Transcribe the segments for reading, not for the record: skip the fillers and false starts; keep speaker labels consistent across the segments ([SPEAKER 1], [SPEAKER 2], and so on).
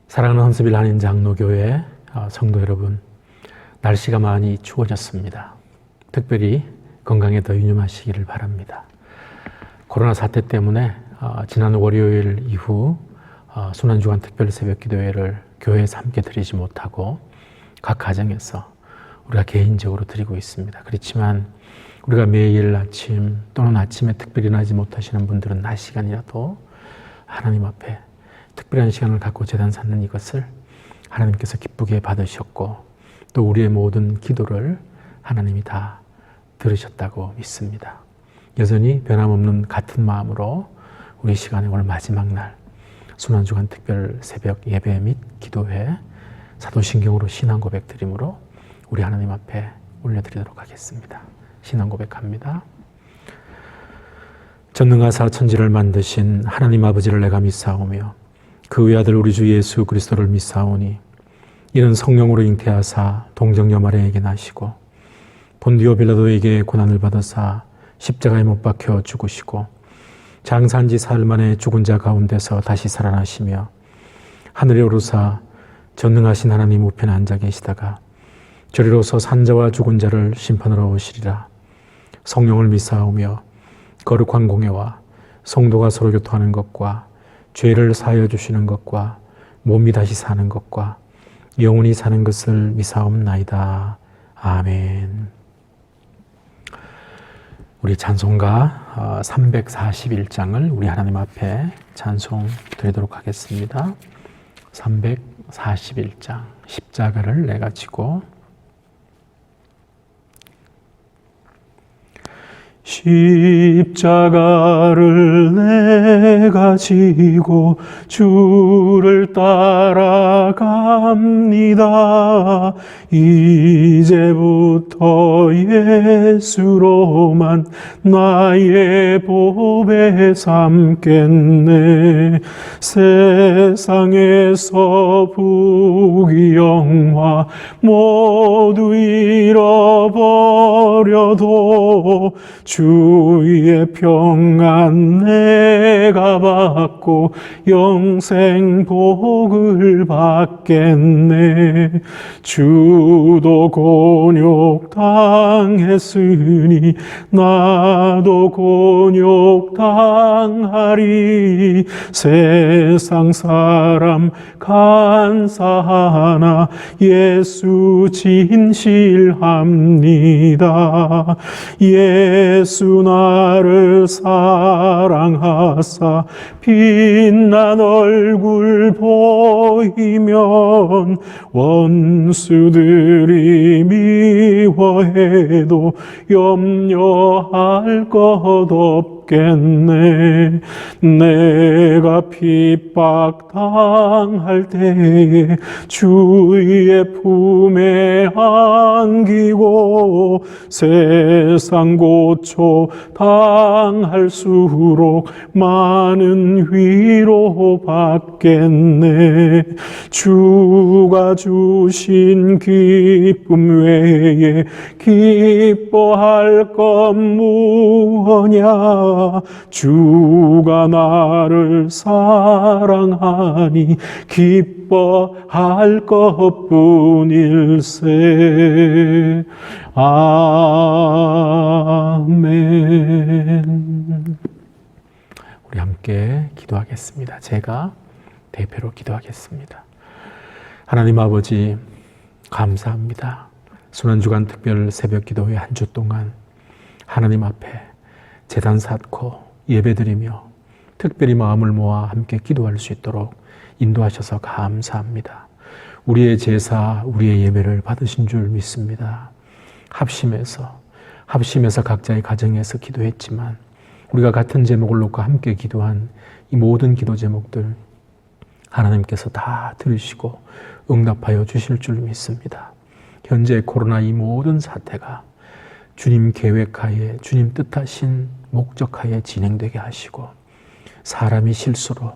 [SPEAKER 1] 사랑하는 헌스빌 한인 장로교회 성도 여러분, 날씨가 많이 추워졌습니다. 특별히 건강에 더 유념하시기를 바랍니다. 코로나 사태 때문에 지난 월요일 이후 순환주간 특별 새벽 기도회를 교회에서 함께 드리지 못하고 각 가정에서 우리가 개인적으로 드리고 있습니다. 그렇지만 우리가 매일 아침 또는 아침에 특별히 일어나지 못하시는 분들은 낮 시간이라도 하나님 앞에 특별한 시간을 갖고 제단 쌓는 이것을 하나님께서 기쁘게 받으셨고 또 우리의 모든 기도를 하나님이 다 들으셨다고 믿습니다. 여전히 변함없는 같은 마음으로 우리 시간에 오늘 마지막 날 순환주간 특별 새벽 예배 및 기도회 사도신경으로 신앙 고백 드림으로 우리 하나님 앞에 올려드리도록 하겠습니다. 신앙 고백합니다. 전능하사 천지를 만드신 하나님 아버지를 내가 믿사오며 그 외아들 우리 주 예수 그리스도를 믿사오니 이는 성령으로 잉태하사 동정녀 마리아에게 나시고 본디오 빌라도에게 고난을 받으사 십자가에 못 박혀 죽으시고 장사한 지 사흘 만에 죽은 자 가운데서 다시 살아나시며 하늘에 오르사 전능하신 하나님 우편에 앉아 계시다가 저리로서 산자와 죽은 자를 심판하러 오시리라. 성령을 믿사오며 거룩한 공예와 성도가 서로 교통하는 것과 죄를 사하여 주시는 것과 몸이 다시 사는 것과 영원히 사는 것을 믿사옵나이다. 아멘. 우리 찬송가 341장을 우리 하나님 앞에 찬송 드리도록 하겠습니다. 341장 십자가를 내가 지고 십자가를 내가 지고 주를 따라갑니다. 이제부터 예수로만 나의 보배 삼겠네. 세상에서 부귀영화 모두 잃어버려도 주의 평안 내가 받고 영생 복을 받겠네. 주도 곤욕 당했으니 나도 곤욕 당하리. 세상 사람 간사하나 예수 진실합니다. 예수 나를 사랑하사 빛난 얼굴 보이면 원수들이 미워해도 염려할 것 없겠네. 내가 핍박당할 때에 주의 품에 안기고 세상 고초 당할수록 많은 위로 받겠네. 주가 주신 기쁨 외에 기뻐할 것 무엇냐. 주가 나를 사랑하니 기뻐할 것뿐일세. 아멘. 우리 함께 기도하겠습니다. 제가 대표로 기도하겠습니다. 하나님 아버지, 감사합니다. 순환주간 특별 새벽 기도회 한 주 동안 하나님 앞에 제단 쌓고 예배드리며 특별히 마음을 모아 함께 기도할 수 있도록 인도하셔서 감사합니다. 우리의 제사, 우리의 예배를 받으신 줄 믿습니다. 합심해서 각자의 가정에서 기도했지만 우리가 같은 제목을 놓고 함께 기도한 이 모든 기도 제목들 하나님께서 다 들으시고 응답하여 주실 줄 믿습니다. 현재 코로나 이 모든 사태가 주님 계획하에, 주님 뜻하신 목적하에 진행되게 하시고 사람이 실수로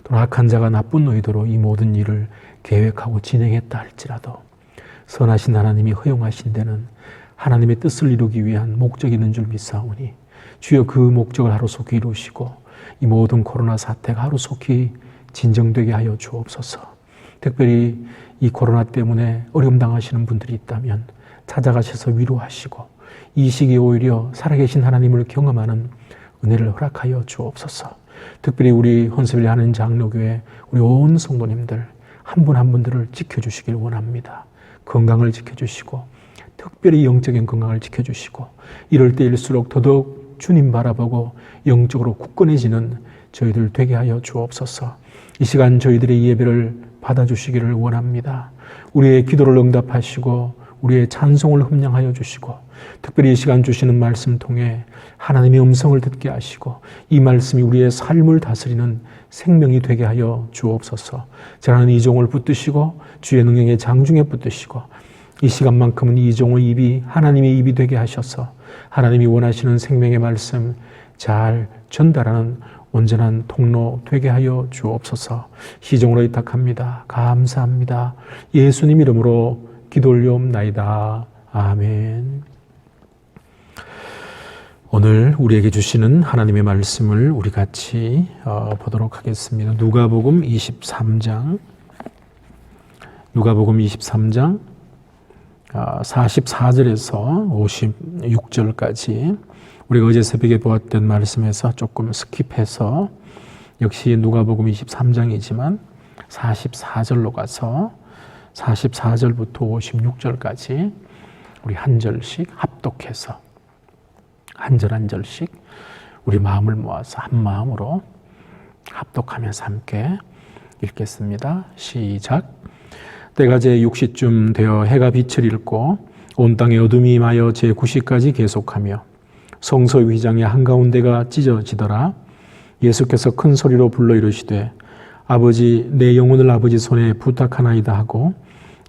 [SPEAKER 1] 또는 악한 자가 나쁜 의도로 이 모든 일을 계획하고 진행했다 할지라도 선하신 하나님이 허용하신 데는 하나님의 뜻을 이루기 위한 목적이 있는 줄 믿사오니 주여 그 목적을 하루속히 이루시고 이 모든 코로나 사태가 하루속히 진정되게 하여 주옵소서. 특별히 이 코로나 때문에 어려움 당하시는 분들이 있다면 찾아가셔서 위로하시고 이 시기에 오히려 살아계신 하나님을 경험하는 은혜를 허락하여 주옵소서. 특별히 우리 헌세빌리 하는 장로교회 우리 온 성도님들 한 분 한 분들을 지켜주시길 원합니다. 건강을 지켜주시고 특별히 영적인 건강을 지켜주시고 이럴 때일수록 더더욱 주님 바라보고 영적으로 굳건해지는 저희들 되게 하여 주옵소서. 이 시간 저희들의 예배를 받아주시기를 원합니다. 우리의 기도를 응답하시고 우리의 찬송을 흠량하여 주시고 특별히 이 시간 주시는 말씀 통해 하나님의 음성을 듣게 하시고 이 말씀이 우리의 삶을 다스리는 생명이 되게 하여 주옵소서. 잘하는 이종을 붙드시고 주의 능력의 장중에 붙드시고 이 시간만큼은 이종의 입이 하나님의 입이 되게 하셔서 하나님이 원하시는 생명의 말씀 잘 전달하는 온전한 통로 되게 하여 주옵소서. 시종으로 의탁합니다. 감사합니다. 예수님 이름으로 기도 올리옵나이다. 아멘. 오늘 우리에게 주시는 하나님의 말씀을 우리 같이 보도록 하겠습니다. 누가복음 23장 44절에서 56절까지 우리가 어제 새벽에 보았던 말씀에서 조금 스킵해서 역시 누가복음 23장이지만 44절로 가서 44절부터 56절까지 우리 한 절씩 합독해서 한 절 한 절씩 우리 마음을 모아서 한 마음으로 합독하면서 함께 읽겠습니다. 시작. 때가 제 6시쯤 되어 해가 빛을 잃고 온 땅에 어둠이 임하여 제 9시까지 계속하며 성소 휘장의 한가운데가 찢어지더라. 예수께서 큰 소리로 불러 이르시되 아버지 내 영혼을 아버지 손에 부탁하나이다 하고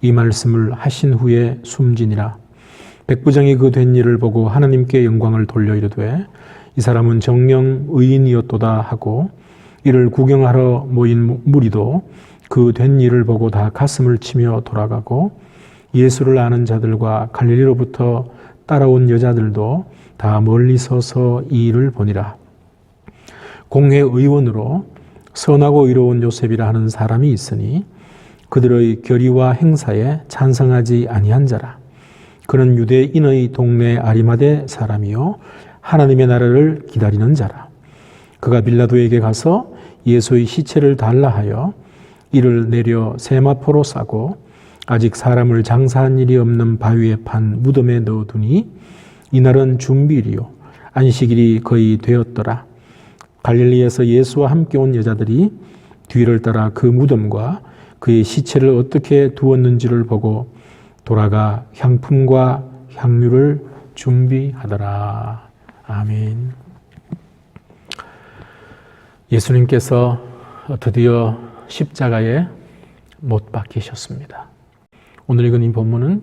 [SPEAKER 1] 이 말씀을 하신 후에 숨지니라. 백부장이 그 된 일을 보고 하나님께 영광을 돌려 이르되 이 사람은 정령 의인이었도다 하고 이를 구경하러 모인 무리도 그 된 일을 보고 다 가슴을 치며 돌아가고 예수를 아는 자들과 갈릴리로부터 따라온 여자들도 다 멀리 서서 이 일을 보니라. 공회의원으로 선하고 의로운 요셉이라 하는 사람이 있으니 그들의 결의와 행사에 찬성하지 아니한 자라. 그는 유대인의 동네 아리마대 사람이요 하나님의 나라를 기다리는 자라. 그가 빌라도에게 가서 예수의 시체를 달라 하여 이를 내려 세마포로 싸고 아직 사람을 장사한 일이 없는 바위에 판 무덤에 넣어두니 이날은 준비일이요 안식일이 거의 되었더라. 갈릴리에서 예수와 함께 온 여자들이 뒤를 따라 그 무덤과 그의 시체를 어떻게 두었는지를 보고 돌아가 향품과 향유를 준비하더라. 아멘. 예수님께서 드디어 십자가에 못 박히셨습니다. 오늘 읽은 이 본문은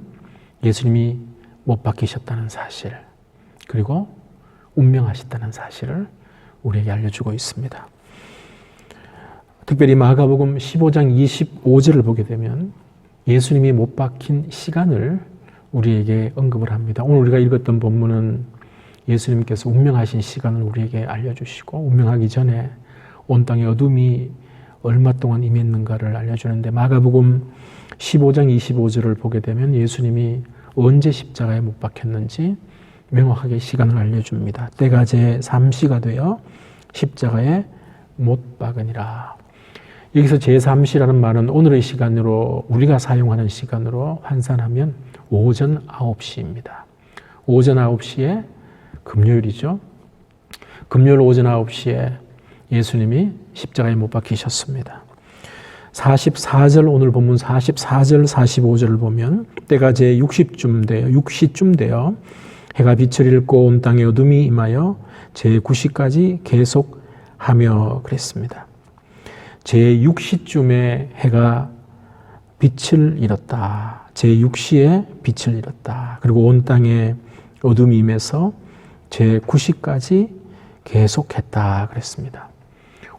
[SPEAKER 1] 예수님이 못 박히셨다는 사실 그리고 운명하셨다는 사실을 우리에게 알려주고 있습니다. 특별히 마가복음 15장 25절을 보게 되면 예수님이 못 박힌 시간을 우리에게 언급을 합니다. 오늘 우리가 읽었던 본문은 예수님께서 운명하신 시간을 우리에게 알려주시고 운명하기 전에 온 땅에 어둠이 얼마 동안 임했는가를 알려주는데 마가복음 15장 25절을 보게 되면 예수님이 언제 십자가에 못 박혔는지 명확하게 시간을 알려줍니다. 때가 제 3시가 되어 십자가에 못 박으니라. 여기서 제3시라는 말은 오늘의 시간으로 우리가 사용하는 시간으로 환산하면 오전 9시입니다. 오전 9시에 금요일이죠. 금요일 오전 9시에 예수님이 십자가에 못 박히셨습니다. 44절 오늘 본문 44절 45절을 보면 때가 제 6시쯤 되어 해가 빛을 잃고 온 땅에 어둠이 임하여 제 9시까지 계속하며 그랬습니다. 제 6시쯤에 해가 빛을 잃었다. 제 6시에 빛을 잃었다. 그리고 온 땅에 어둠이 임해서 제 9시까지 계속했다 그랬습니다.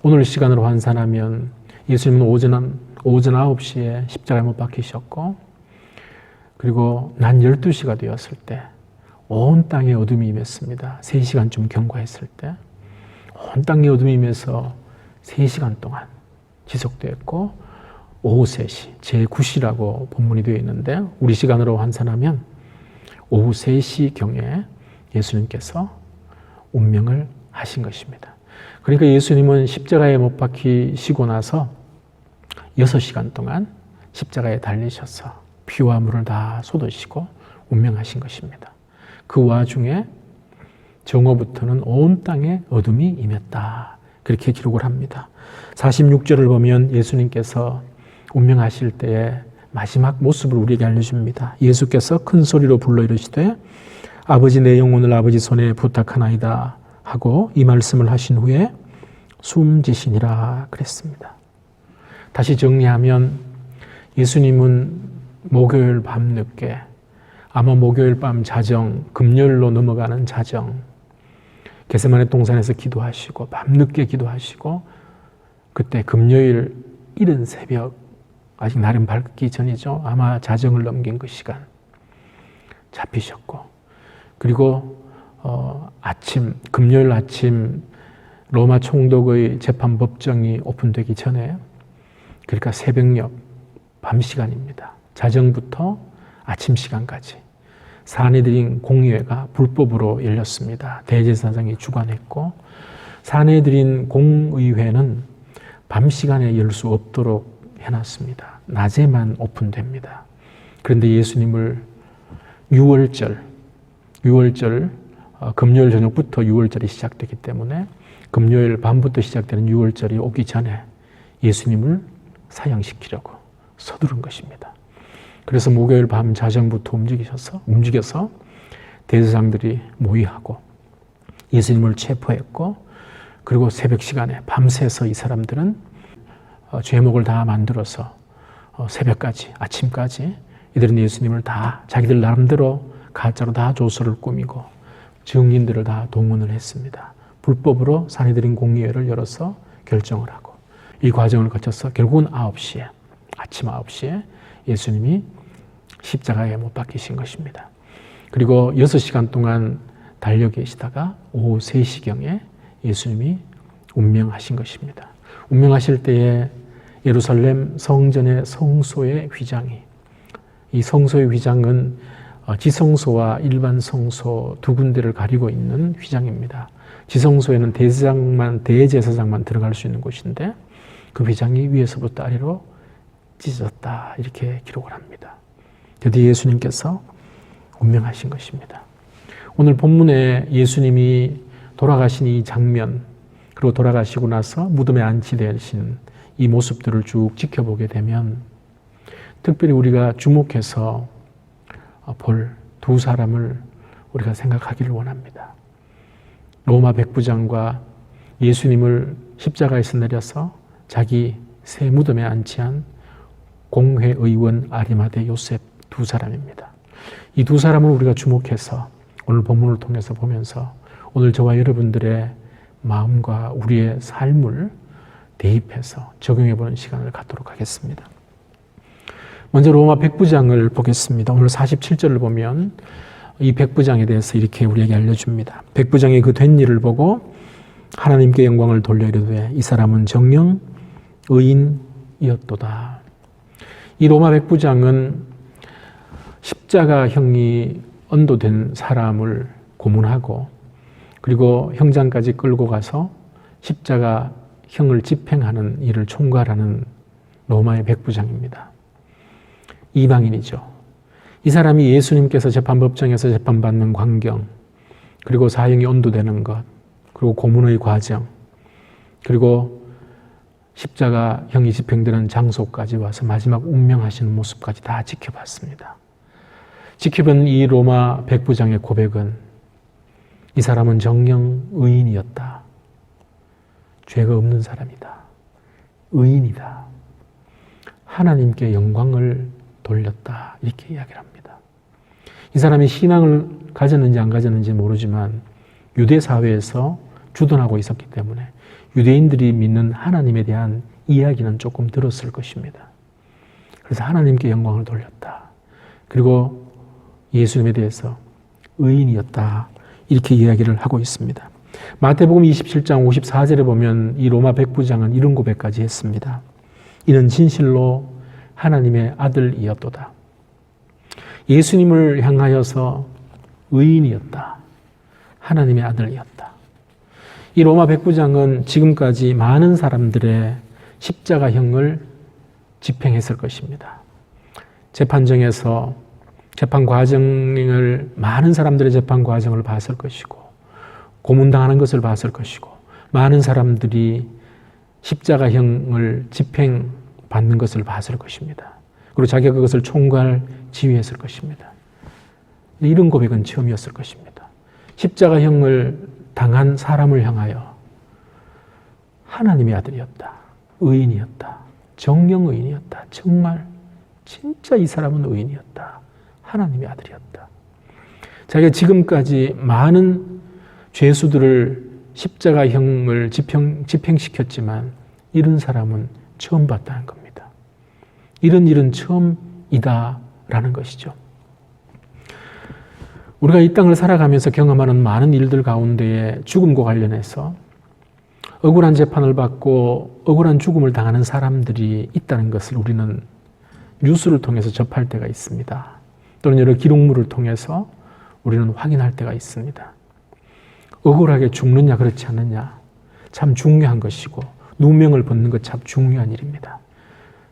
[SPEAKER 1] 오늘 시간으로 환산하면 예수님은 오전 9시에 십자가에 못 박히셨고 그리고 낮 12시가 되었을 때 온 땅에 어둠이 임했습니다. 3시간쯤 경과했을 때 온 땅에 어둠이 임해서 3시간 동안 지속되었고 오후 3시, 제9시라고 본문이 되어 있는데 우리 시간으로 환산하면 오후 3시경에 예수님께서 운명을 하신 것입니다. 그러니까 예수님은 십자가에 못 박히시고 나서 6시간 동안 십자가에 달리셔서 피와 물을 다 쏟으시고 운명하신 것입니다. 그 와중에 정오부터는 온 땅에 어둠이 임했다. 그렇게 기록을 합니다. 46절을 보면 예수님께서 운명하실 때의 마지막 모습을 우리에게 알려줍니다. 예수께서 큰 소리로 불러 이르시되 아버지 내 영혼을 아버지 손에 부탁하나이다 하고 이 말씀을 하신 후에 숨지시니라 그랬습니다. 다시 정리하면 예수님은 목요일 밤늦게, 아마 목요일 밤 자정, 금요일로 넘어가는 자정, 겟세마네 동산에서 기도하시고 밤늦게 기도하시고 그때 금요일 이른 새벽, 아직 날은 밝기 전이죠. 아마 자정을 넘긴 그 시간 잡히셨고, 그리고 금요일 아침 로마 총독의 재판법정이 오픈되기 전에, 그러니까 새벽녘 밤 시간입니다. 자정부터 아침 시간까지 사내들인 공의회가 불법으로 열렸습니다. 대제사장이 주관했고, 사내들인 공의회는 밤 시간에 열 수 없도록 해놨습니다. 낮에만 오픈됩니다. 그런데 예수님을 6월절, 금요일 저녁부터 6월절이 시작되기 때문에 금요일 밤부터 시작되는 6월절이 오기 전에 예수님을 사형시키려고 서두른 것입니다. 그래서 목요일 밤 자정부터 움직여서 대제사장들이 모의하고 예수님을 체포했고, 그리고 새벽 시간에 밤새서 이 사람들은 죄목을 다 만들어서 새벽까지, 아침까지 이들은 예수님을 다 자기들 나름대로 가짜로 다 조서를 꾸미고 증인들을 다 동원을 했습니다. 불법으로 사내들인 공의회를 열어서 결정을 하고, 이 과정을 거쳐서 결국은 아침 9시에 예수님이 십자가에 못 박히신 것입니다. 그리고 6시간 동안 달려 계시다가 오후 3시경에 예수님이 운명하신 것입니다. 운명하실 때에 예루살렘 성전의 성소의 휘장이, 이 성소의 휘장은 지성소와 일반 성소 두 군데를 가리고 있는 휘장입니다. 지성소에는 대제사장만 들어갈 수 있는 곳인데 그 휘장이 위에서부터 아래로 찢어졌다, 이렇게 기록을 합니다. 드디어 예수님께서 운명하신 것입니다. 오늘 본문에 예수님이 돌아가신 이 장면, 그리고 돌아가시고 나서 무덤에 안치되신 이 모습들을 쭉 지켜보게 되면 특별히 우리가 주목해서 볼 두 사람을 우리가 생각하기를 원합니다. 로마 백부장과 예수님을 십자가에서 내려서 자기 새 무덤에 안치한 공회의원 아리마대 요셉 두 사람입니다. 이 두 사람을 우리가 주목해서 오늘 본문을 통해서 보면서 오늘 저와 여러분들의 마음과 우리의 삶을 대입해서 적용해보는 시간을 갖도록 하겠습니다. 먼저 로마 백부장을 보겠습니다. 오늘 47절을 보면 이 백부장에 대해서 이렇게 우리에게 알려줍니다. 백부장이 그 된 일을 보고 하나님께 영광을 돌려 이르되 이 사람은 정녕 의인이었도다. 이 로마 백부장은 십자가형이 언도된 사람을 고문하고 그리고 형장까지 끌고 가서 십자가형을 집행하는 일을 총괄하는 로마의 백부장입니다. 이방인이죠. 이 사람이 예수님께서 재판법정에서 재판받는 광경, 그리고 사형이 언도되는 것, 그리고 고문의 과정, 그리고 십자가형이 집행되는 장소까지 와서 마지막 운명하시는 모습까지 다 지켜봤습니다. 지켜본 이 로마 백부장의 고백은 이 사람은 정녕 의인이었다. 죄가 없는 사람이다. 의인이다. 하나님께 영광을 돌렸다. 이렇게 이야기를 합니다. 이 사람이 신앙을 가졌는지 안 가졌는지 모르지만 유대 사회에서 주둔하고 있었기 때문에 유대인들이 믿는 하나님에 대한 이야기는 조금 들었을 것입니다. 그래서 하나님께 영광을 돌렸다. 그리고 예수님에 대해서 의인이었다. 이렇게 이야기를 하고 있습니다. 마태복음 27장 54절에 보면 이 로마 백부장은 이런 고백까지 했습니다. 이는 진실로 하나님의 아들이었도다. 예수님을 향하여서 의인이었다. 하나님의 아들이었다. 이 로마 백부장은 지금까지 많은 사람들의 십자가형을 집행했을 것입니다. 재판정에서 많은 사람들의 재판 과정을 봤을 것이고, 고문당하는 것을 봤을 것이고, 많은 사람들이 십자가형을 집행받는 것을 봤을 것입니다. 그리고 자기가 그것을 총괄 지휘했을 것입니다. 이런 고백은 처음이었을 것입니다. 십자가형을 당한 사람을 향하여 하나님의 아들이었다. 의인이었다. 정령 의인이었다. 정말 진짜 이 사람은 의인이었다. 하나님의 아들이었다. 자기가 지금까지 많은 죄수들을 십자가형을 집행시켰지만 이런 사람은 처음 봤다는 겁니다. 이런 일은 처음이다라는 것이죠. 우리가 이 땅을 살아가면서 경험하는 많은 일들 가운데에 죽음과 관련해서 억울한 재판을 받고 억울한 죽음을 당하는 사람들이 있다는 것을 우리는 뉴스를 통해서 접할 때가 있습니다. 또는 여러 기록물을 통해서 우리는 확인할 때가 있습니다. 억울하게 죽느냐 그렇지 않느냐 참 중요한 것이고 누명을 벗는 것 참 중요한 일입니다.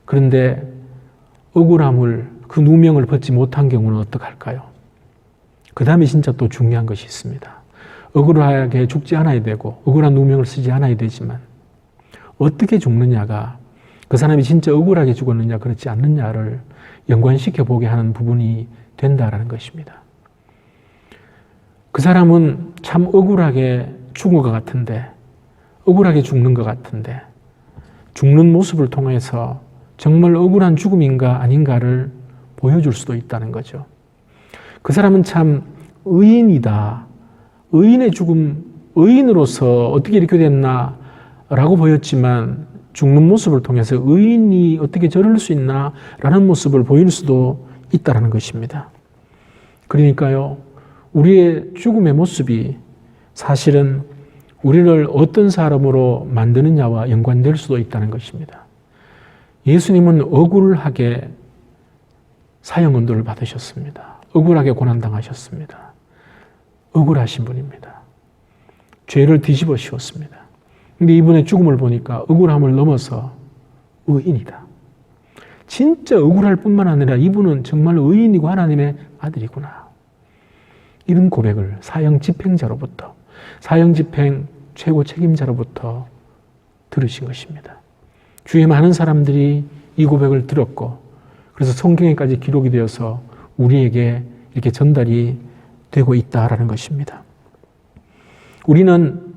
[SPEAKER 1] 그런데 억울함을 그 누명을 벗지 못한 경우는 어떡할까요? 그 다음에 진짜 또 중요한 것이 있습니다. 억울하게 죽지 않아야 되고 억울한 누명을 쓰지 않아야 되지만 어떻게 죽느냐가 그 사람이 진짜 억울하게 죽었느냐 그렇지 않느냐를 연관시켜 보게 하는 부분이 된다라는 것입니다. 그 사람은 참 억울하게 죽은 것 같은데, 억울하게 죽는 것 같은데 죽는 모습을 통해서 정말 억울한 죽음인가 아닌가를 보여줄 수도 있다는 거죠. 그 사람은 참 의인이다. 의인의 죽음, 의인으로서 어떻게 이렇게 됐나 라고 보였지만 죽는 모습을 통해서 의인이 어떻게 저럴 수 있나 라는 모습을 보일 수도 있다는 것입니다. 그러니까요, 우리의 죽음의 모습이 사실은 우리를 어떤 사람으로 만드느냐와 연관될 수도 있다는 것입니다. 예수님은 억울하게 사형언도를 받으셨습니다. 억울하게 고난당하셨습니다. 억울하신 분입니다. 죄를 뒤집어 씌웠습니다. 근데 이분의 죽음을 보니까 억울함을 넘어서 의인이다. 진짜 억울할 뿐만 아니라 이분은 정말 의인이고 하나님의 아들이구나. 이런 고백을 사형 집행자로부터, 사형 집행 최고 책임자로부터 들으신 것입니다. 주위에 많은 사람들이 이 고백을 들었고, 그래서 성경에까지 기록이 되어서 우리에게 이렇게 전달이 되고 있다라는 것입니다. 우리는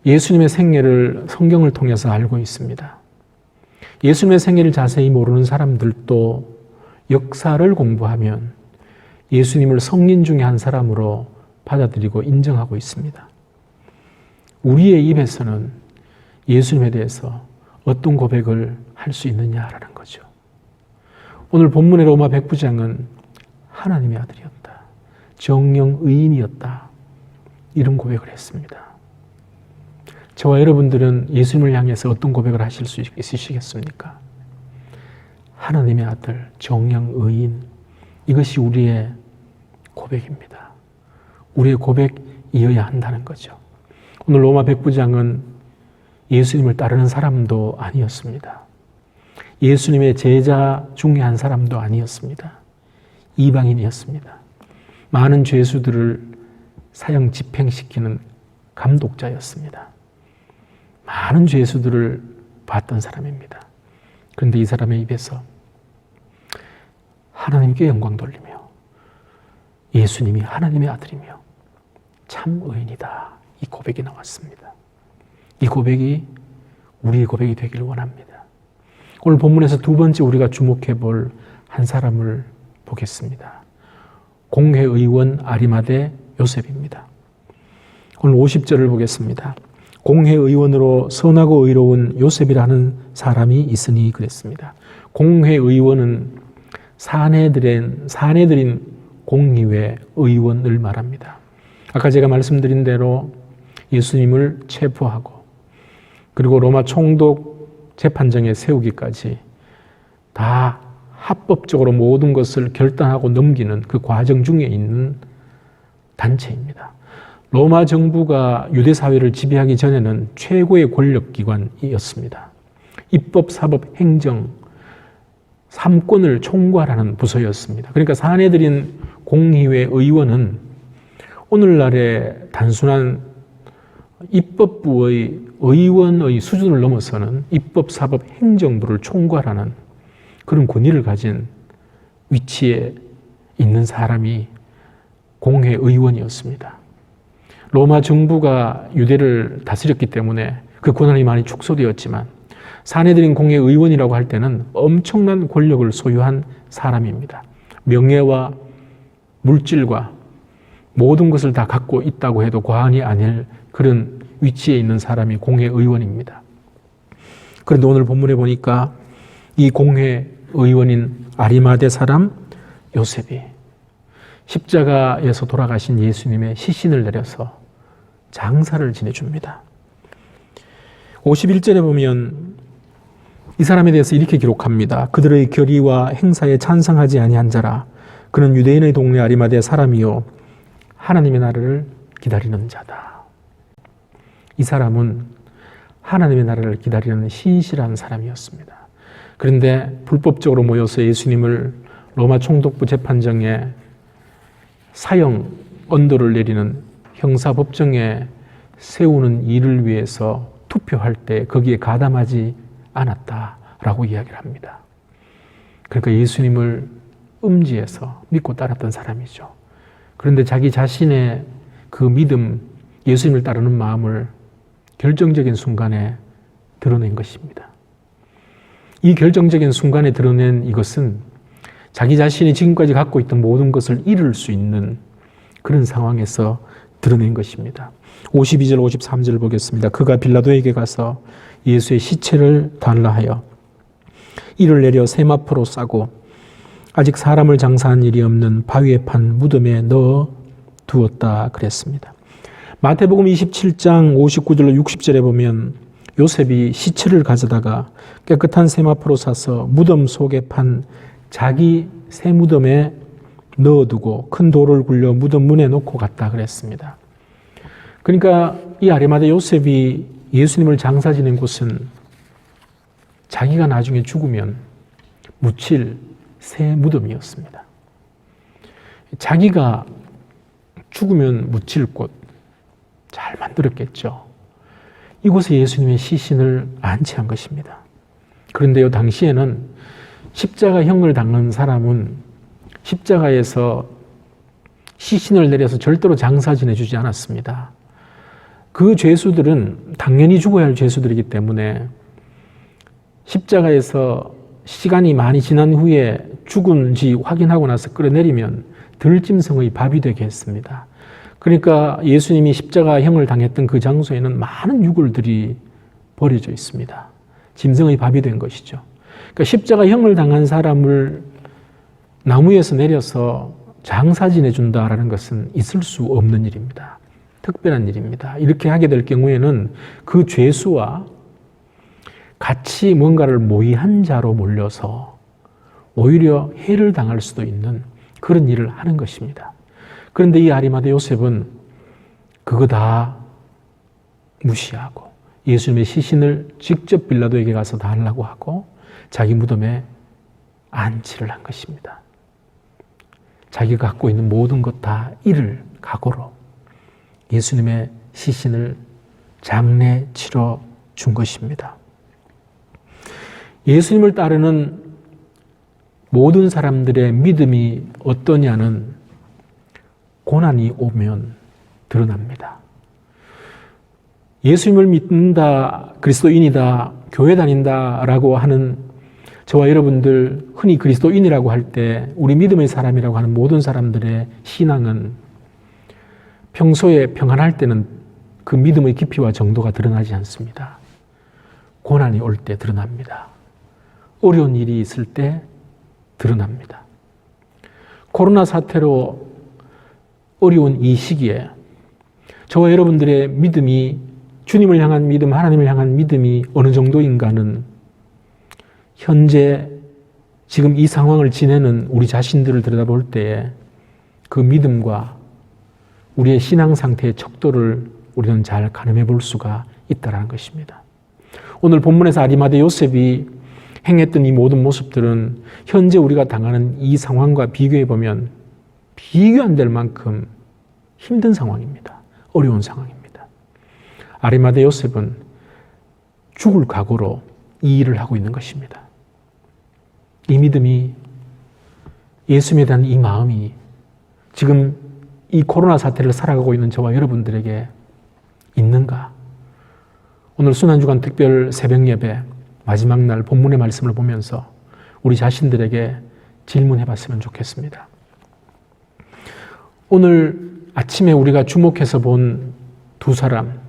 [SPEAKER 1] 예수님의 생애를 성경을 통해서 알고 있습니다. 예수님의 생애를 자세히 모르는 사람들도 역사를 공부하면 예수님을 성인 중에 한 사람으로 받아들이고 인정하고 있습니다. 우리의 입에서는 예수님에 대해서 어떤 고백을 할 수 있느냐라는 거죠. 오늘 본문의 로마 백부장은 하나님의 아들이었다. 정령 의인이었다. 이런 고백을 했습니다. 저와 여러분들은 예수님을 향해서 어떤 고백을 하실 수 있으시겠습니까? 하나님의 아들, 정령 의인, 이것이 우리의 고백입니다. 우리의 고백이어야 한다는 거죠. 오늘 로마 백부장은 예수님을 따르는 사람도 아니었습니다. 예수님의 제자 중에 한 사람도 아니었습니다. 이방인이었습니다. 많은 죄수들을 사형 집행시키는 감독자였습니다. 많은 죄수들을 봤던 사람입니다. 그런데 이 사람의 입에서 하나님께 영광 돌리며 예수님이 하나님의 아들이며 참 의인이다. 이 고백이 나왔습니다. 이 고백이 우리의 고백이 되기를 원합니다. 오늘 본문에서 두 번째 우리가 주목해 볼 한 사람을 보겠습니다. 공회의원 아리마대 요셉입니다. 오늘 50절을 보겠습니다. 공회의원으로 선하고 의로운 요셉이라는 사람이 있으니 그랬습니다. 공회의원은 사내들인 공의회 의원을 말합니다. 아까 제가 말씀드린 대로 예수님을 체포하고 그리고 로마 총독 재판정에 세우기까지 다 합법적으로 모든 것을 결단하고 넘기는 그 과정 중에 있는 단체입니다. 로마 정부가 유대 사회를 지배하기 전에는 최고의 권력기관이었습니다. 입법, 사법, 행정, 3권을 총괄하는 부서였습니다. 그러니까 사내들인 공의회 의원은 오늘날의 단순한 입법부의 의원의 수준을 넘어서는 입법, 사법, 행정부를 총괄하는 그런 권위를 가진 위치에 있는 사람이 공회의원이었습니다. 로마 정부가 유대를 다스렸기 때문에 그 권한이 많이 축소되었지만 사내들인 공회의원이라고 할 때는 엄청난 권력을 소유한 사람입니다. 명예와 물질과 모든 것을 다 갖고 있다고 해도 과언이 아닐 그런 위치에 있는 사람이 공회의원입니다. 그런데 오늘 본문에 보니까 이 공회의원인 아리마대 사람 요셉이 십자가에서 돌아가신 예수님의 시신을 내려서 장사를 지내줍니다. 51절에 보면 이 사람에 대해서 이렇게 기록합니다. 그들의 결의와 행사에 찬성하지 아니한 자라. 그는 유대인의 동네 아리마대 사람이요 하나님의 나라를 기다리는 자다. 이 사람은 하나님의 나라를 기다리는 신실한 사람이었습니다. 그런데 불법적으로 모여서 예수님을 로마 총독부 재판정에 사형 언도를 내리는 형사법정에 세우는 일을 위해서 투표할 때 거기에 가담하지 않았다라고 이야기를 합니다. 그러니까 예수님을 음지에서 믿고 따랐던 사람이죠. 그런데 자기 자신의 그 믿음, 예수님을 따르는 마음을 결정적인 순간에 드러낸 것입니다. 이 결정적인 순간에 드러낸 이것은 자기 자신이 지금까지 갖고 있던 모든 것을 잃을 수 있는 그런 상황에서 드러낸 것입니다. 52절, 53절 보겠습니다. 그가 빌라도에게 가서 예수의 시체를 달라 하여 이를 내려 세마포로 싸고 아직 사람을 장사한 일이 없는 바위에 판 무덤에 넣어 두었다 그랬습니다. 마태복음 27장 59절로 60절에 보면 요셉이 시체를 가져다가 깨끗한 세마포로 싸서 무덤 속에 판 자기 새 무덤에 넣어두고 큰 돌을 굴려 무덤 문에 놓고 갔다 그랬습니다. 그러니까 이 아리마대 요셉이 예수님을 장사 지낸 곳은 자기가 나중에 죽으면 묻힐 새 무덤이었습니다. 자기가 죽으면 묻힐 곳 잘 만들었겠죠. 이곳에 예수님의 시신을 안치한 것입니다. 그런데요, 당시에는 십자가형을 당한 사람은 십자가에서 시신을 내려서 절대로 장사 지내주지 않았습니다. 그 죄수들은 당연히 죽어야 할 죄수들이기 때문에 십자가에서 시간이 많이 지난 후에 죽은지 확인하고 나서 끌어내리면 들짐승의 밥이 되게 했습니다. 그러니까 예수님이 십자가형을 당했던 그 장소에는 많은 유골들이 버려져 있습니다. 짐승의 밥이 된 것이죠. 그러니까 십자가형을 당한 사람을 나무에서 내려서 장사 지내준다라는 것은 있을 수 없는 일입니다. 특별한 일입니다. 이렇게 하게 될 경우에는 그 죄수와 같이 뭔가를 모의한 자로 몰려서 오히려 해를 당할 수도 있는 그런 일을 하는 것입니다. 그런데 이 아리마대 요셉은 그거 다 무시하고 예수님의 시신을 직접 빌라도에게 가서 달라고 하고 자기 무덤에 안치를 한 것입니다. 자기가 갖고 있는 모든 것 다 잃을 각오로 예수님의 시신을 장례 치러 준 것입니다. 예수님을 따르는 모든 사람들의 믿음이 어떠냐는 고난이 오면 드러납니다. 예수님을 믿는다, 그리스도인이다, 교회 다닌다라고 하는 저와 여러분들 흔히 그리스도인이라고 할 때 우리 믿음의 사람이라고 하는 모든 사람들의 신앙은 평소에 평안할 때는 그 믿음의 깊이와 정도가 드러나지 않습니다. 고난이 올 때 드러납니다. 어려운 일이 있을 때 드러납니다. 코로나 사태로 어려운 이 시기에 저와 여러분들의 믿음이 주님을 향한 믿음, 하나님을 향한 믿음이 어느 정도인가는 현재 지금 이 상황을 지내는 우리 자신들을 들여다볼 때에 그 믿음과 우리의 신앙 상태의 척도를 우리는 잘 가늠해 볼 수가 있다는 것입니다. 오늘 본문에서 아리마대 요셉이 행했던 이 모든 모습들은 현재 우리가 당하는 이 상황과 비교해 보면 비교 안 될 만큼 힘든 상황입니다. 어려운 상황입니다. 아리마대 요셉은 죽을 각오로 이 일을 하고 있는 것입니다. 이 믿음이, 예수님에 대한 이 마음이 지금 이 코로나 사태를 살아가고 있는 저와 여러분들에게 있는가? 오늘 순환주간 특별 새벽 예배 마지막 날 본문의 말씀을 보면서 우리 자신들에게 질문해 봤으면 좋겠습니다. 오늘 아침에 우리가 주목해서 본 두 사람,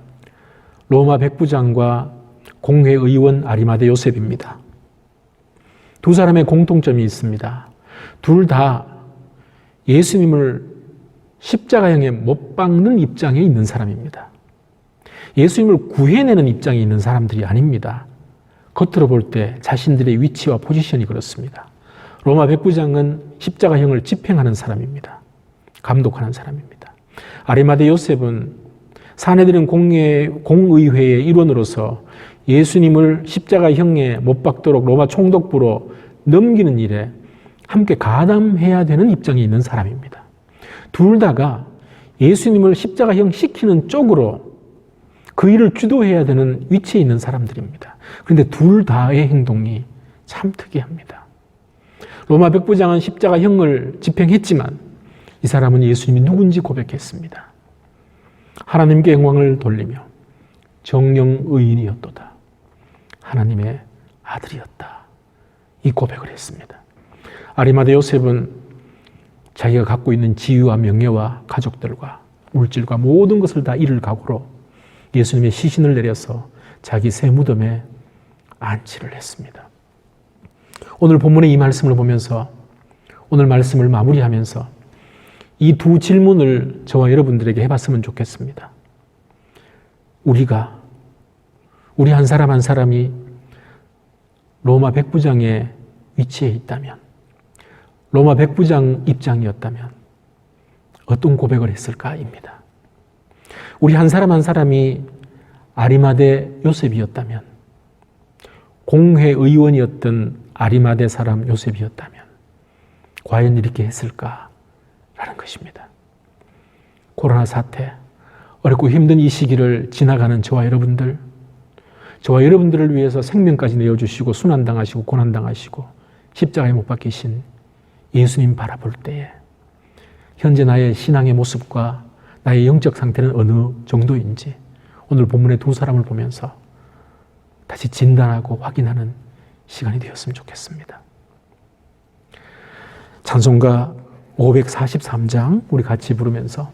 [SPEAKER 1] 로마 백부장과 공회의원 아리마대 요셉입니다. 두 사람의 공통점이 있습니다. 둘 다 예수님을 십자가형에 못 박는 입장에 있는 사람입니다. 예수님을 구해내는 입장에 있는 사람들이 아닙니다. 겉으로 볼 때 자신들의 위치와 포지션이 그렇습니다. 로마 백부장은 십자가형을 집행하는 사람입니다. 감독하는 사람입니다. 아리마대 요셉은 사내들인 공의회의 일원으로서 예수님을 십자가형에 못 박도록 로마 총독부로 넘기는 일에 함께 가담해야 되는 입장에 있는 사람입니다. 둘 다가 예수님을 십자가형 시키는 쪽으로 그 일을 주도해야 되는 위치에 있는 사람들입니다. 그런데 둘 다의 행동이 참 특이합니다. 로마 백부장은 십자가형을 집행했지만 이 사람은 예수님이 누군지 고백했습니다. 하나님께 영광을 돌리며 정령 의인이었도다. 하나님의 아들이었다. 이 고백을 했습니다. 아리마대 요셉은 자기가 갖고 있는 지위와 명예와 가족들과 물질과 모든 것을 다 잃을 각오로 예수님의 시신을 내려서 자기 새 무덤에 안치를 했습니다. 오늘 본문의 이 말씀을 보면서 오늘 말씀을 마무리하면서 이 두 질문을 저와 여러분들에게 해봤으면 좋겠습니다. 우리 한 사람 한 사람이 로마 백부장의 위치에 있다면, 로마 백부장 입장이었다면 어떤 고백을 했을까입니다. 우리 한 사람 한 사람이 아리마대 요셉이었다면, 공회의원이었던 아리마대 사람 요셉이었다면 과연 이렇게 했을까라는 것입니다. 코로나 사태, 어렵고 힘든 이 시기를 지나가는 저와 여러분들을 위해서 생명까지 내어주시고 순환당하시고 고난당하시고 십자가에 못 박히신 예수님 바라볼 때에 현재 나의 신앙의 모습과 나의 영적 상태는 어느 정도인지 오늘 본문의 두 사람을 보면서 다시 진단하고 확인하는 시간이 되었으면 좋겠습니다. 찬송가 543장 우리 같이 부르면서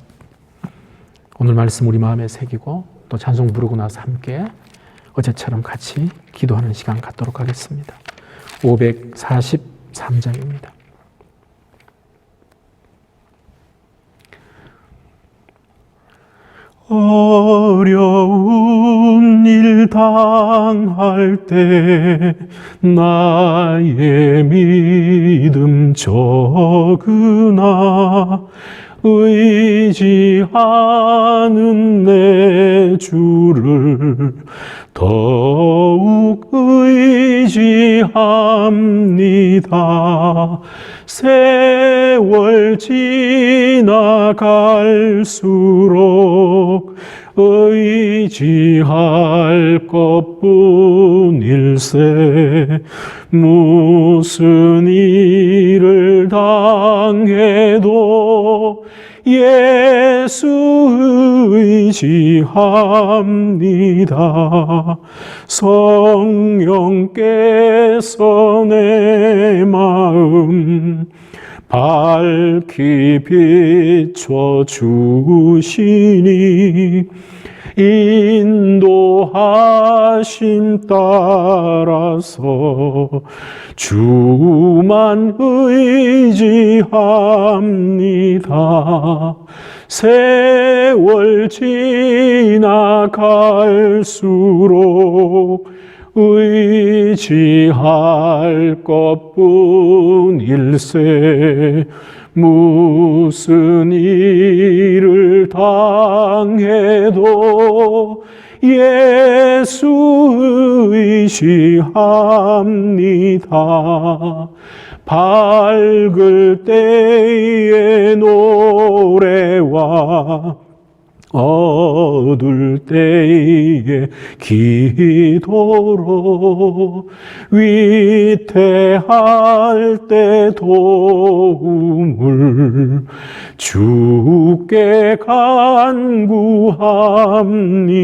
[SPEAKER 1] 오늘 말씀 우리 마음에 새기고 또 찬송 부르고 나서 함께 어제처럼 같이 기도하는 시간 갖도록 하겠습니다. 543장입니다. 어려운 일 당할 때 나의 믿음 적으나 의지하는 내 주를 더욱 의지합니다. 세월 지나갈수록 의지할 것뿐일세. 무슨 일을 당해도 예수 의지합니다. 성령께서 내 마음 밝히 비춰주시니 인도하심 따라서 주만 의지합니다. 세월 지나갈수록 의지할 것뿐일세. 무슨 일을 당해도 예수 의지합니다. 밝을 때의 노래와 어둘 때의 기도로 위태할 때 도움을 주께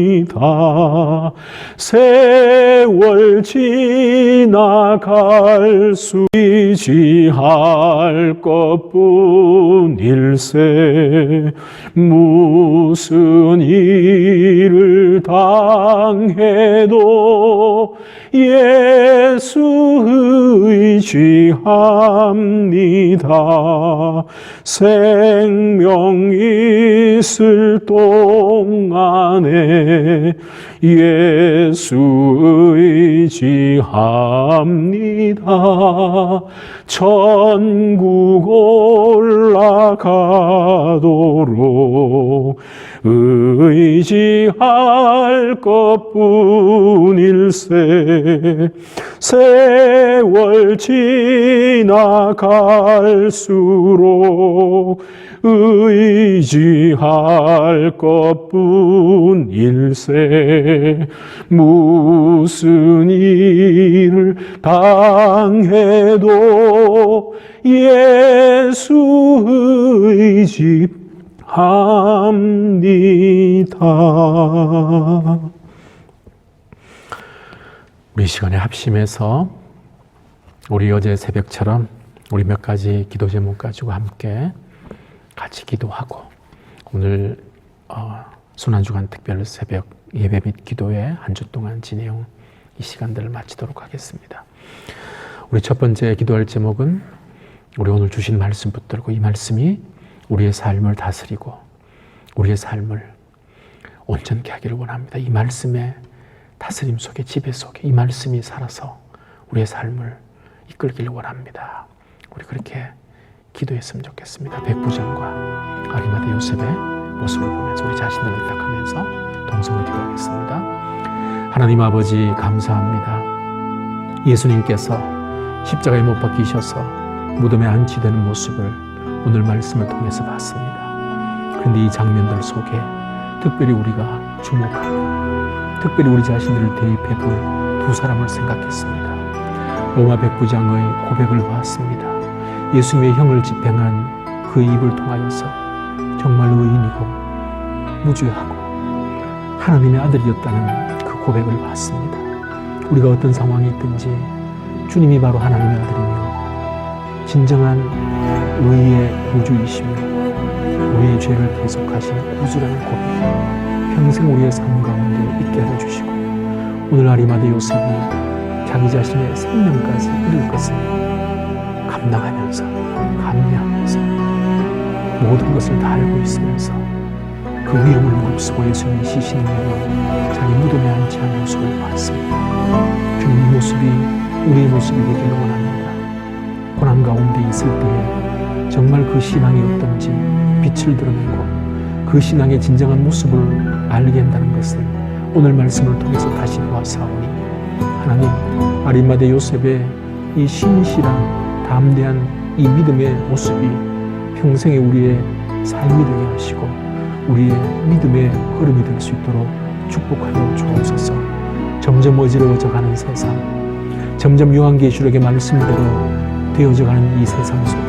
[SPEAKER 1] 간구합니다. 세월 지나갈 수 의지할 것뿐일세. 무슨 일을 당해도 예수 의지합니다. 생명 있을 동안에 예수 의지합니다. 천국 올라가도록 의지할 것뿐일세. 세월 지나갈수록 의지할 것뿐일세. 무슨 일을 당해도 예수 의지합니다. 우리 시간에 합심해서 우리 어제 새벽처럼 우리 몇 가지 기도 제목 가지고 함께 같이 기도하고 오늘 순환주간 특별 새벽 예배 및 기도회 한 주 동안 진행 이 시간들을 마치도록 하겠습니다. 우리 첫 번째 기도할 제목은 우리 오늘 주신 말씀 붙들고 이 말씀이 우리의 삶을 다스리고 우리의 삶을 온전케 하기를 원합니다. 이 말씀의 다스림 속에 지배 속에 이 말씀이 살아서 우리의 삶을 이끌기를 원합니다. 우리 그렇게 기도했으면 좋겠습니다. 백부장과 아리마대 요셉의 모습을 보면서 우리 자신들을 생각하면서 동성으로 기도하겠습니다. 하나님 아버지 감사합니다. 예수님께서 십자가에 못 박히셔서 무덤에 안치되는 모습을 오늘 말씀을 통해서 봤습니다. 그런데 이 장면들 속에 특별히 우리가 주목하고 특별히 우리 자신들을 대입해 볼 두 사람을 생각했습니다. 로마 백부장의 고백을 보았습니다. 예수님의 형을 집행한 그 입을 통하여서 정말 의인이고 무죄하고 하나님의 아들이었다는 그 고백을 봤습니다. 우리가 어떤 상황이 있든지 주님이 바로 하나님의 아들이며 진정한 의의 구주이시며 우리의 죄를 대속하신 구주라는 고백 평생 우리의 삶 가운데 있게 하여 주시고 오늘 아리마대 요셉이 자기 자신의 생명까지 잃을 것을 감당하면서 감내하면서 모든 것을 다 알고 있으면서 그 위험을 무릅쓰고 예수님의 시신을 내려 자기 무덤에 안치한 모습을 봤습니다. 주님 이 모습이 우리의 모습이 되기를 원합니다. 고난 가운데 있을 때에 정말 그 신앙이 어떤지 빛을 드러내고 그 신앙의 진정한 모습을 알게 한다는 것을 오늘 말씀을 통해서 다시 보았사오니 하나님 아리마대 요셉의 이 신실한 담대한 이 믿음의 모습이 평생의 우리의 삶이 되게 하시고 우리의 믿음의 흐름이 될 수 있도록 축복하여 주옵소서. 점점 어지러워져가는 세상, 점점 요한계시록의 말씀대로 되어져가는 이 세상 속에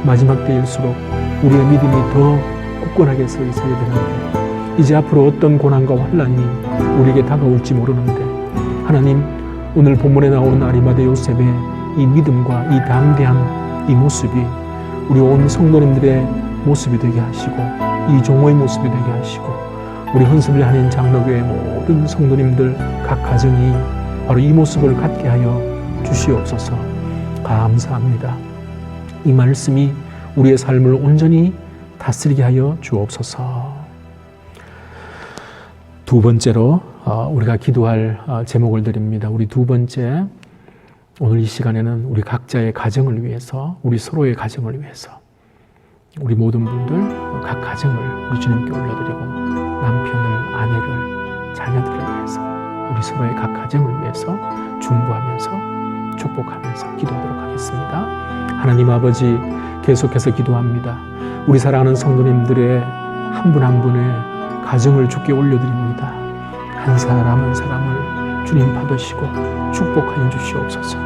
[SPEAKER 1] 마지막 때일수록 우리의 믿음이 더 굳건하게 서 있어야 되는데 이제 앞으로 어떤 고난과 환난이 우리에게 다가올지 모르는데 하나님 오늘 본문에 나온 아리마대 요셉의 이 믿음과 이 담대한 이 모습이 우리 온 성도님들의 모습이 되게 하시고 이 종호의 모습이 되게 하시고 우리 헌습을 하는 장로교회 모든 성도님들 각 가정이 바로 이 모습을 갖게 하여 주시옵소서. 감사합니다. 이 말씀이 우리의 삶을 온전히 다스리게 하여 주옵소서. 두 번째로 우리가 기도할 제목을 드립니다. 우리 두 번째, 오늘 이 시간에는 우리 각자의 가정을 위해서, 우리 서로의 가정을 위해서, 우리 모든 분들 각 가정을 우리 주님께 올려드리고 남편을, 아내를, 자녀들을 위해서, 우리 서로의 각 가정을 위해서 중보하면서 축복하면서 기도하도록 하겠습니다. 하나님 아버지, 계속해서 기도합니다. 우리 사랑하는 성도님들의 한 분 한 분의 가정을 주께 올려드립니다. 한 사람 한 사람을 주님 받으시고 축복하여 주시옵소서.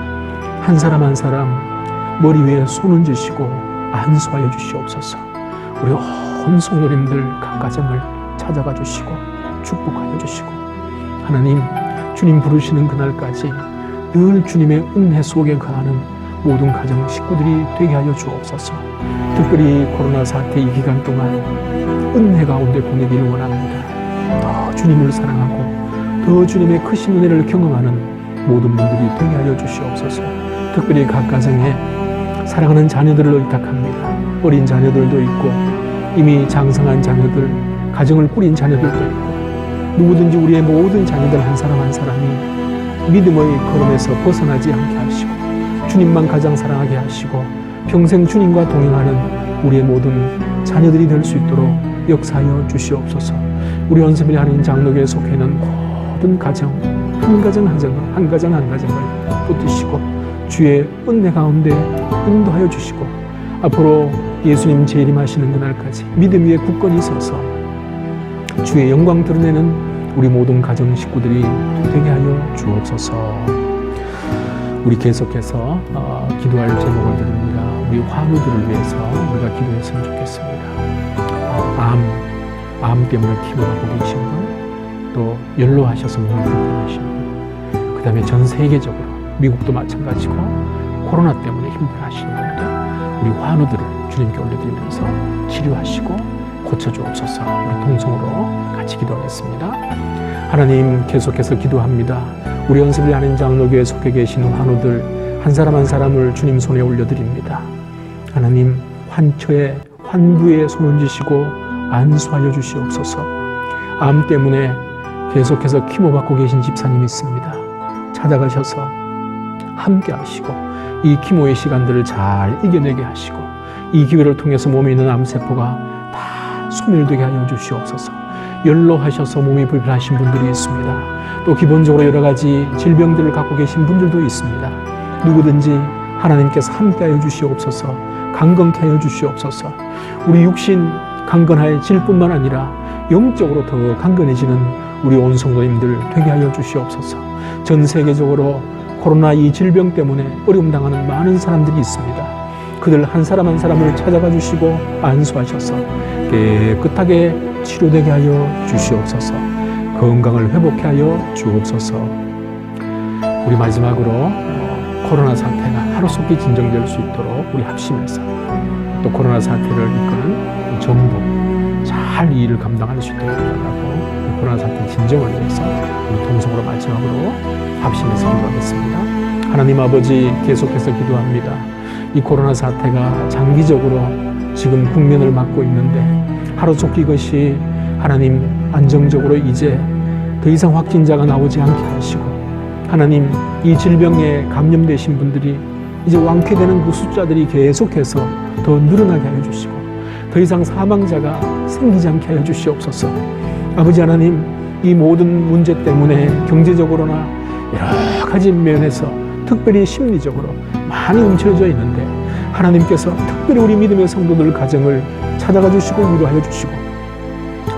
[SPEAKER 1] 한 사람 한 사람 머리 위에 손 얹으시고 안수하여 주시옵소서. 우리 온 성도님들 각 가정을 찾아가 주시고 축복하여 주시고, 하나님 주님 부르시는 그날까지 늘 주님의 은혜 속에 거하는 모든 가정 식구들이 되게 하여 주옵소서. 특별히 코로나 사태 이 기간 동안 은혜 가운데 보내기를 원합니다. 더 주님을 사랑하고 더 주님의 크신 은혜를 경험하는 모든 분들이 되게 하여 주시옵소서. 특별히 각 가정에 사랑하는 자녀들을 의탁합니다. 어린 자녀들도 있고 이미 장성한 자녀들, 가정을 꾸린 자녀들도 있고, 누구든지 우리의 모든 자녀들 한 사람 한 사람이 믿음의 걸음에서 벗어나지 않게 하시고 주님만 가장 사랑하게 하시고 평생 주님과 동행하는 우리의 모든 자녀들이 될 수 있도록 역사하여 주시옵소서. 우리 연습을 하는 장로교에 속해 있는 모든 가정, 한 가정 한 가정을 붙드시고 주의 은혜 가운데 인도하여 주시고, 앞으로 예수님 재림하시는 그날까지 믿음 위에 굳건히 서서 주의 영광 드러내는 우리 모든 가정 식구들이 되게 하여 주옵소서. 우리 계속해서 기도할 제목을 드립니다. 우리 환우들을 위해서 우리가 기도했으면 좋겠습니다. 암 때문에 피부가 보기 계신 분, 또 연로하셔서 몸이 불편하신 분, 그 다음에 전 세계적으로 미국도 마찬가지고 코로나 때문에 힘들어하시는 분들, 우리 환우들을 주님께 올려드리면서 치료하시고 고쳐주옵소서. 우리 동성으로 같이 기도하겠습니다. 하나님, 계속해서 기도합니다. 우리 연습을 하는 장로교에 속해 계시는 환우들 한 사람 한 사람을 주님 손에 올려드립니다. 하나님, 환처에 환부에 손 얹으시고 안수하여 주시옵소서. 암 때문에 계속해서 키모받고 계신 집사님이 있습니다. 찾아가셔서 함께 하시고 이 키모의 시간들을 잘 이겨내게 하시고 이 기회를 통해서 몸에 있는 암세포가 다 소멸되게 하여 주시옵소서. 연로하셔서 몸이 불편하신 분들이 있습니다. 또 기본적으로 여러 가지 질병들을 갖고 계신 분들도 있습니다. 누구든지 하나님께서 함께하여 주시옵소서. 강건케 하여 주시옵소서. 우리 육신 강건해질 뿐만 아니라 영적으로 더 강건해지는 우리 온 성도님들 되게 하여 주시옵소서. 전 세계적으로 코로나 이 질병 때문에 어려움 당하는 많은 사람들이 있습니다. 그들 한 사람 한 사람을 찾아가 주시고 안수하셔서 깨끗하게 치료되게 하여 주시옵소서. 건강을 회복해 하여 주옵소서. 우리 마지막으로 코로나 사태가 하루속히 진정될 수 있도록 우리 합심해서 또 코로나 사태를 이끄는 정부 잘 이 일을 감당할 수 있도록 기도하고 코로나 사태 진정을 위해서 우리 동성으로 마지막으로 합심해서 기도하겠습니다. 하나님 아버지, 계속해서 기도합니다. 이 코로나 사태가 장기적으로 지금 국면을 맞고 있는데 하루속히 이것이 하나님 안정적으로 이제 더 이상 확진자가 나오지 않게 하시고, 하나님 이 질병에 감염되신 분들이 이제 완쾌되는 그 숫자들이 계속해서 더 늘어나게 하여 주시고 더 이상 사망자가 생기지 않게 하여 주시옵소서. 아버지 하나님, 이 모든 문제 때문에 경제적으로나 여러 가지 면에서 특별히 심리적으로 많이 움츠러져 있는데 하나님께서 특별히 우리 믿음의 성도들 가정을 찾아가 주시고 위로하여 주시고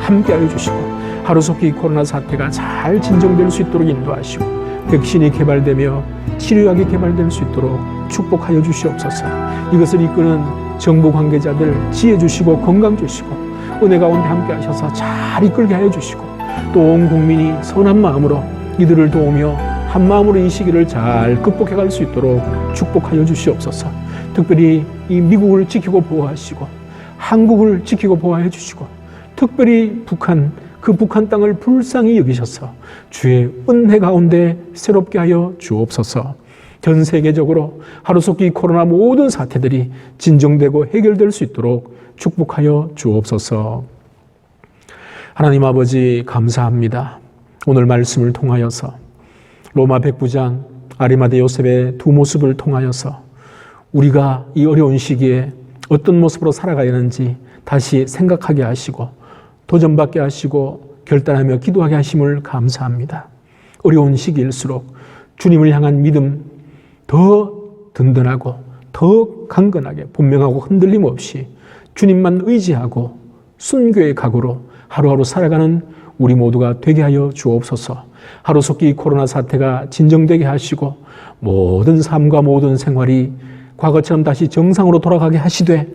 [SPEAKER 1] 함께하여 주시고 하루속히 코로나 사태가 잘 진정될 수 있도록 인도하시고 백신이 개발되며 치료약이 개발될 수 있도록 축복하여 주시옵소서. 이것을 이끄는 정부 관계자들 지혜 주시고 건강 주시고 은혜 가운데 함께 하셔서 잘 이끌게 하여 주시고 또 온 국민이 선한 마음으로 이들을 도우며 한 마음으로 이 시기를 잘 극복해 갈 수 있도록 축복하여 주시옵소서. 특별히 이 미국을 지키고 보호하시고 한국을 지키고 보호해 주시고 특별히 그 북한 땅을 불쌍히 여기셔서 주의 은혜 가운데 새롭게 하여 주옵소서. 전 세계적으로 하루속히 코로나 모든 사태들이 진정되고 해결될 수 있도록 축복하여 주옵소서. 하나님 아버지 감사합니다. 오늘 말씀을 통하여서 로마 백부장 아리마대 요셉의 두 모습을 통하여서 우리가 이 어려운 시기에 어떤 모습으로 살아가야 하는지 다시 생각하게 하시고 도전받게 하시고 결단하며 기도하게 하심을 감사합니다. 어려운 시기일수록 주님을 향한 믿음 더 든든하고 더 강건하게 분명하고 흔들림 없이 주님만 의지하고 순교의 각오로 하루하루 살아가는 우리 모두가 되게 하여 주옵소서. 하루속히 코로나 사태가 진정되게 하시고 모든 삶과 모든 생활이 과거처럼 다시 정상으로 돌아가게 하시되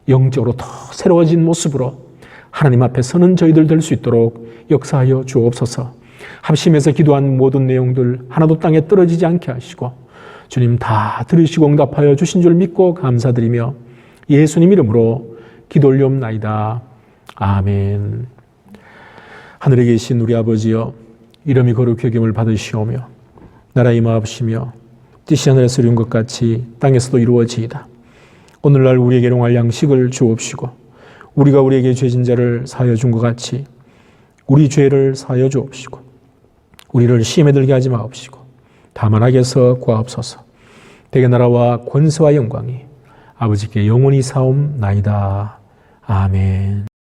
[SPEAKER 1] 영적으로 더 새로워진 모습으로 하나님 앞에 서는 저희들 될 수 있도록 역사하여 주옵소서. 합심해서 기도한 모든 내용들 하나도 땅에 떨어지지 않게 하시고 주님 다 들으시고 응답하여 주신 줄 믿고 감사드리며 예수님 이름으로 기도 올리옵나이다. 아멘. 하늘에 계신 우리 아버지여, 이름이 거룩히 여김을 받으시오며 나라 임하옵시며 뜻이 하늘에서 이룬 것 같이 땅에서도 이루어지이다. 오늘날 우리에게 일용할 양식을 주옵시고 우리가 우리에게 죄진 자를 사하여 준 것 같이 우리 죄를 사하여 주옵시고 우리를 시험에 들게 하지 마옵시고 다만 악에서 구하옵소서. 대개 나라와 권세와 영광이 아버지께 영원히 사옵나이다. 아멘.